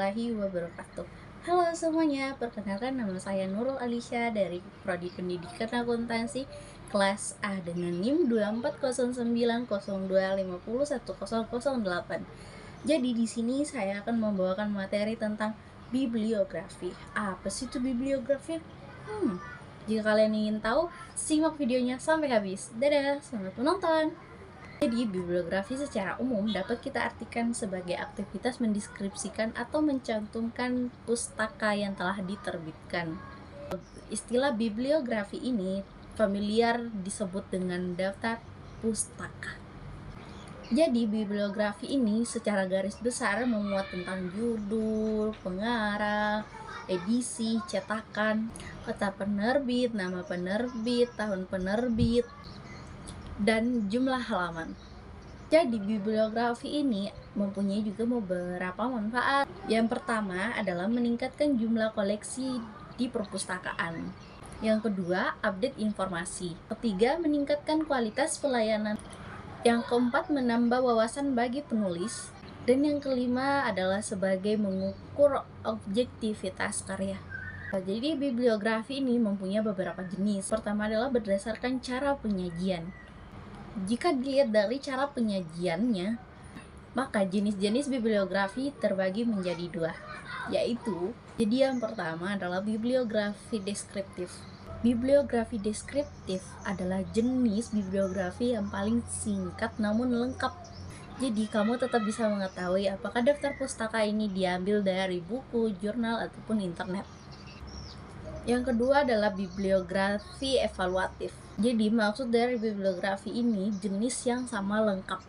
warahmatullahi wabarakatuh. Halo semuanya, perkenalkan nama saya Nurul Alisya dari Prodi Pendidikan Akuntansi kelas A dengan NIM 240902501008. Jadi di sini saya akan membawakan materi tentang bibliografi. Apa sih itu bibliografi? Jika kalian ingin tahu, simak videonya sampai habis. Dadah, selamat menonton. Jadi, bibliografi secara umum dapat kita artikan sebagai aktivitas mendeskripsikan atau mencantumkan pustaka yang telah diterbitkan. Istilah bibliografi ini familiar disebut dengan daftar pustaka. Jadi, bibliografi ini secara garis besar memuat tentang judul, pengarang, edisi, cetakan, kata penerbit, nama penerbit, tahun penerbit, dan jumlah halaman. Jadi bibliografi ini mempunyai juga beberapa manfaat. Yang pertama adalah meningkatkan jumlah koleksi di perpustakaan. Yang kedua, update informasi. Ketiga, meningkatkan kualitas pelayanan. Yang keempat, menambah wawasan bagi penulis. Dan yang kelima adalah sebagai mengukur objektivitas karya. Jadi bibliografi ini mempunyai beberapa jenis. Pertama adalah berdasarkan cara penyajian. Jika dilihat dari cara penyajiannya, maka jenis-jenis bibliografi terbagi menjadi dua, yaitu yang pertama adalah bibliografi deskriptif. Bibliografi deskriptif adalah jenis bibliografi yang paling singkat namun lengkap. Jadi kamu tetap bisa mengetahui apakah daftar pustaka ini diambil dari buku, jurnal, ataupun internet. Yang kedua adalah bibliografi evaluatif. Jadi maksud dari bibliografi ini jenis yang sama lengkap.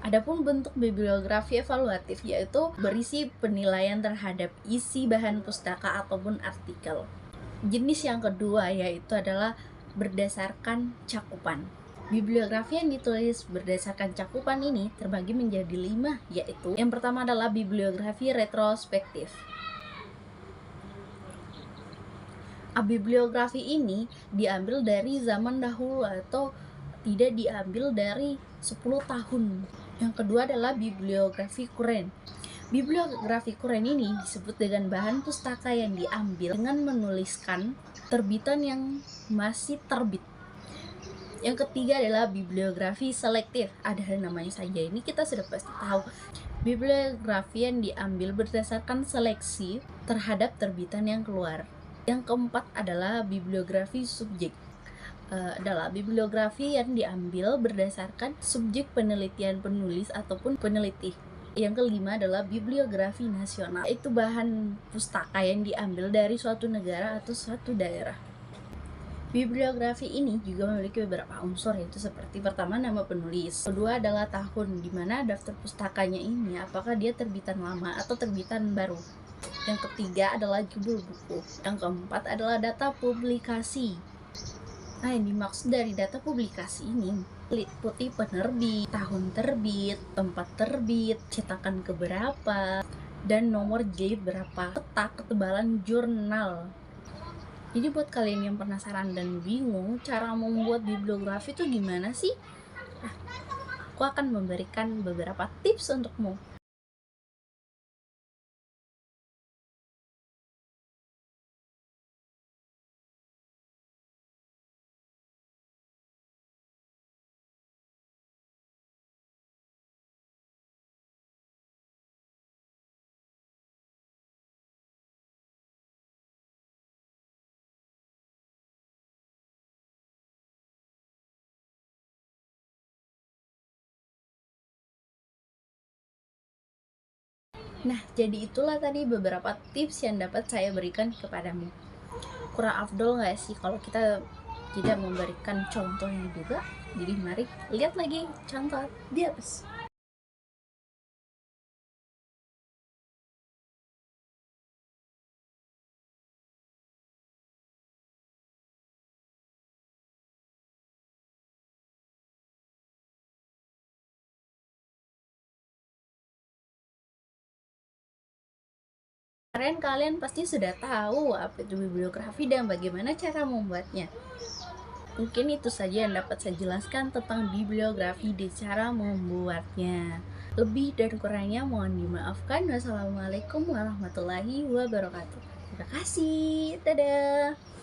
Adapun bentuk bibliografi evaluatif yaitu berisi penilaian terhadap isi bahan pustaka ataupun artikel. Jenis yang kedua yaitu adalah berdasarkan cakupan. Bibliografi yang ditulis berdasarkan cakupan ini terbagi menjadi 5, yaitu yang pertama adalah bibliografi retrospektif. Bibliografi ini diambil dari zaman dahulu atau tidak diambil dari 10 tahun. Yang kedua adalah bibliografi kuren. Bibliografi kuren ini disebut dengan bahan pustaka yang diambil dengan menuliskan terbitan yang masih terbit. Yang ketiga adalah bibliografi selektif. Ada namanya saja ini kita sudah pasti tahu. Bibliografi yang diambil berdasarkan seleksi terhadap terbitan yang keluar. Yang keempat adalah bibliografi subjek. Adalah bibliografi yang diambil berdasarkan subjek penelitian penulis ataupun peneliti. Yang kelima adalah bibliografi nasional. Itu bahan pustaka yang diambil dari suatu negara atau suatu daerah. Bibliografi ini juga memiliki beberapa unsur, yaitu seperti pertama nama penulis, kedua adalah tahun di mana daftar pustakanya ini apakah dia terbitan lama atau terbitan baru. Yang ketiga adalah judul buku. Yang keempat adalah data publikasi. Nah, yang dimaksud dari data publikasi ini meliputi penerbit, tahun terbit, tempat terbit, cetakan keberapa, dan nomor jilid berapa, serta ketebalan jurnal. Jadi buat kalian yang penasaran dan bingung cara membuat bibliografi itu gimana sih? Aku akan memberikan beberapa tips untukmu. Nah, jadi itulah tadi beberapa tips yang dapat saya berikan kepadamu. Kurang afdol nggak sih kalau kita tidak memberikan contohnya juga? Jadi mari lihat lagi contoh di atas. Kalian pasti sudah tahu apa itu bibliografi dan bagaimana cara membuatnya. Mungkin itu saja yang dapat saya jelaskan tentang bibliografi dan cara membuatnya. Lebih dan kurangnya mohon dimaafkan. Wassalamualaikum warahmatullahi wabarakatuh. Terima kasih. Dadah.